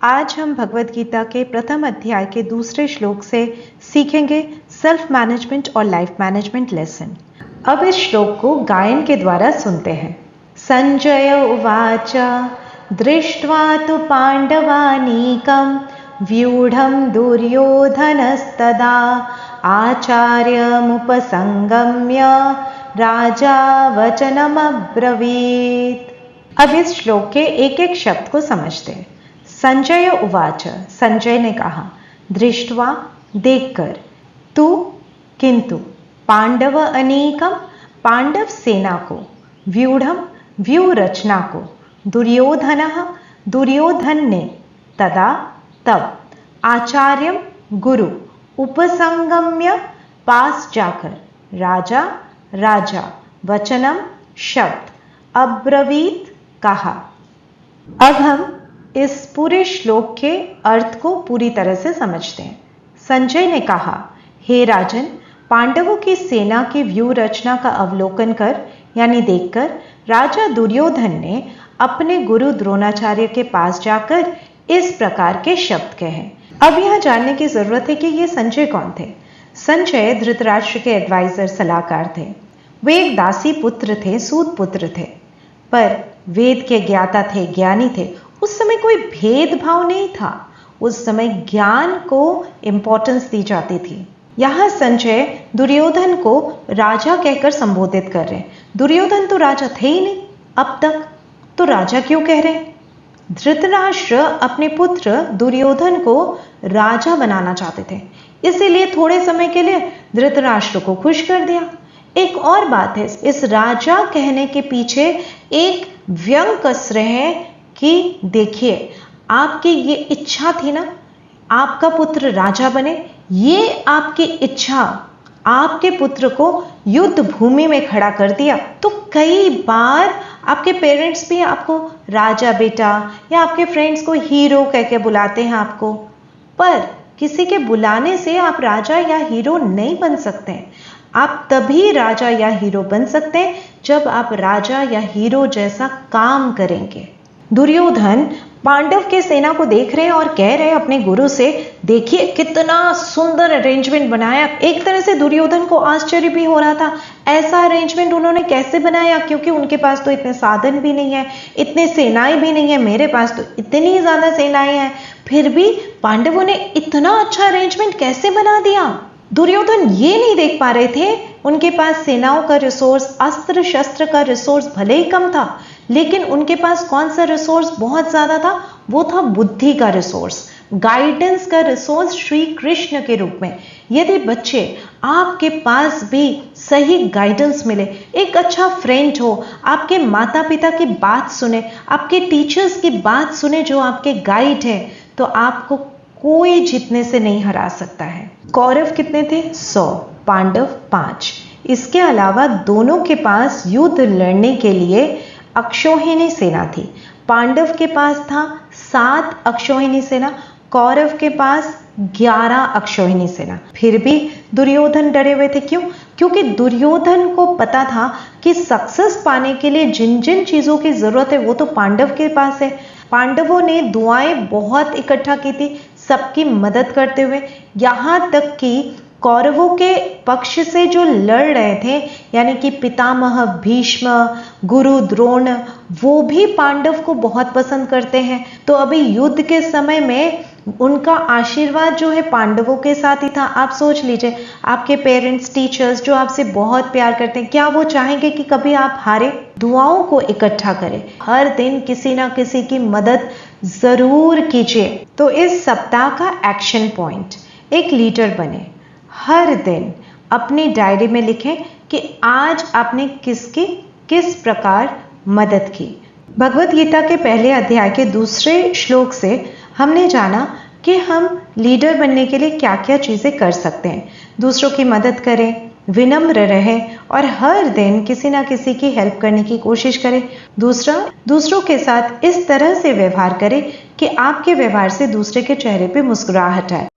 आज हम भगवत गीता के प्रथम अध्याय के दूसरे श्लोक से सीखेंगे सेल्फ मैनेजमेंट और लाइफ मैनेजमेंट लेसन। अब इस श्लोक को गायन के द्वारा सुनते हैं। संजय उवाच दृष्ट्वा तु पांडवानीकं व्यूढ़ं दुर्योधनस्तदा आचार्यमुपसंगम्य राजा वचनमब्रवीत्। अब इस श्लोक के एक एक शब्द को समझते हैं। संजय उवाच, संजय ने कहा, दृष्ट्वा देखकर, तू किंतु, पांडव अनेकम पांडव सेना को, व्यूढ़म व्यू रचना को, दुर्योधनः दुर्योधन ने, तदा तब, आचार्यम गुरु, उपसंगम्य पास जाकर, राजा राजा, वचनम शब्द, अब्रवीत कहा। अब हम इस पूरे श्लोक के अर्थ को पूरी तरह से समझते हैं। संजय ने कहा, हे राजन, पांडवों की सेना की व्यू रचना का अवलोकन कर यानी देखकर राजा दुर्योधन ने अपने गुरु द्रोणाचार्य के पास जाकर इस प्रकार के शब्द कहे। अब यह जानने की जरूरत है कि ये संजय कौन थे। संजय धृतराष्ट्र के एडवाइजर सलाहकार थे। वे एक दासी पुत्र थे, सूत पुत्र थे, पर वेद के ज्ञाता थे, ज्ञानी थे। उस समय कोई भेदभाव नहीं था। उस समय ज्ञान को इंपॉर्टेंस दी जाती थी। यहां संजय दुर्योधन को राजा कहकर संबोधित कर रहे हैं। दुर्योधन तो राजा थे ही नहीं अब तक, तो राजा क्यों कह रहे हैं? धृतराष्ट्र अपने पुत्र दुर्योधन को राजा बनाना चाहते थे, इसीलिए थोड़े समय के लिए धृतराष्ट्र को खुश कर दिया। एक और बात है, इस राजा कहने के पीछे एक व्यंग कस रहे हैं कि देखिए, आपकी ये इच्छा थी ना, आपका पुत्र राजा बने, ये आपकी इच्छा आपके पुत्र को युद्ध भूमि में खड़ा कर दिया। तो कई बार आपके पेरेंट्स भी आपको राजा बेटा या आपके फ्रेंड्स को हीरो कह के बुलाते हैं आपको, पर किसी के बुलाने से आप राजा या हीरो नहीं बन सकते। आप तभी राजा या हीरो बन सकते हैं जब आप राजा या हीरो जैसा काम करेंगे। दुर्योधन पांडव के सेना को देख रहे हैं और कह रहे हैं अपने गुरु से, देखिए कितना सुंदर अरेंजमेंट बनाया। एक तरह से दुर्योधन को आश्चर्य भी हो रहा था, ऐसा अरेंजमेंट उन्होंने कैसे बनाया, क्योंकि उनके पास तो इतने साधन भी नहीं है, इतने सेनाएं भी नहीं है। मेरे पास तो इतनी ज्यादा सेनाएं हैं, फिर भी पांडवों ने इतना अच्छा अरेंजमेंट कैसे बना दिया। दुर्योधन ये नहीं देख पा रहे थे, उनके पास सेनाओं का रिसोर्स, अस्त्र शस्त्र का रिसोर्स भले ही कम था, लेकिन उनके पास कौन सा रिसोर्स बहुत ज्यादा था? वो था बुद्धि का रिसोर्स, गाइडेंस का रिसोर्स श्री कृष्ण के रूप में। यदि बच्चे आपके पास भी सही गाइडेंस मिले, एक अच्छा फ्रेंड हो, आपके माता पिता की बात सुने, आपके टीचर्स की बात सुने जो आपके गाइड है, तो आपको कोई जीतने से नहीं हरा सकता है। कौरव कितने थे? 100, पांडव 5। इसके अलावा दोनों के पास युद्ध लड़ने के लिए अक्षौहिणी सेना थी। पांडव के पास था 7 अक्षौहिणी सेना, कौरव के पास 11 अक्षौहिणी सेना। फिर भी दुर्योधन डरे हुए थे। क्यों? क्योंकि दुर्योधन को पता था कि सक्सेस पाने के लिए जिन जिन चीजों की जरूरत है वो तो पांडव के पास है। पांडवों ने दुआएं बहुत इकट्ठा की थी, सबकी मदद करते हुए, यहां तक कि कौरवों के पक्ष से जो लड़ रहे थे, यानी कि पितामह भीष्म, गुरु द्रोण, वो भी पांडव को बहुत पसंद करते हैं। तो अभी युद्ध के समय में उनका आशीर्वाद जो है पांडवों के साथ ही था। आप सोच लीजिए, आपके पेरेंट्स, टीचर्स जो आपसे बहुत प्यार करते हैं, क्या वो चाहेंगे कि कभी आप हारे? दुआओं को इकट्ठा करें, हर दिन किसी ना किसी की मदद जरूर कीजिए। तो इस सप्ताह का एक्शन पॉइंट, एक लीडर बने। हर दिन अपनी डायरी में लिखें कि आज आपने किसकी किस प्रकार मदद की। भगवत गीता के पहले अध्याय के दूसरे श्लोक से हमने जाना कि हम लीडर बनने के लिए क्या क्या चीजें कर सकते हैं। दूसरों की मदद करें, विनम्र रहें और हर दिन किसी ना किसी की हेल्प करने की कोशिश करें। दूसरों के साथ इस तरह से व्यवहार करें कि आपके व्यवहार से दूसरे के चेहरे पे मुस्कुराहट आए।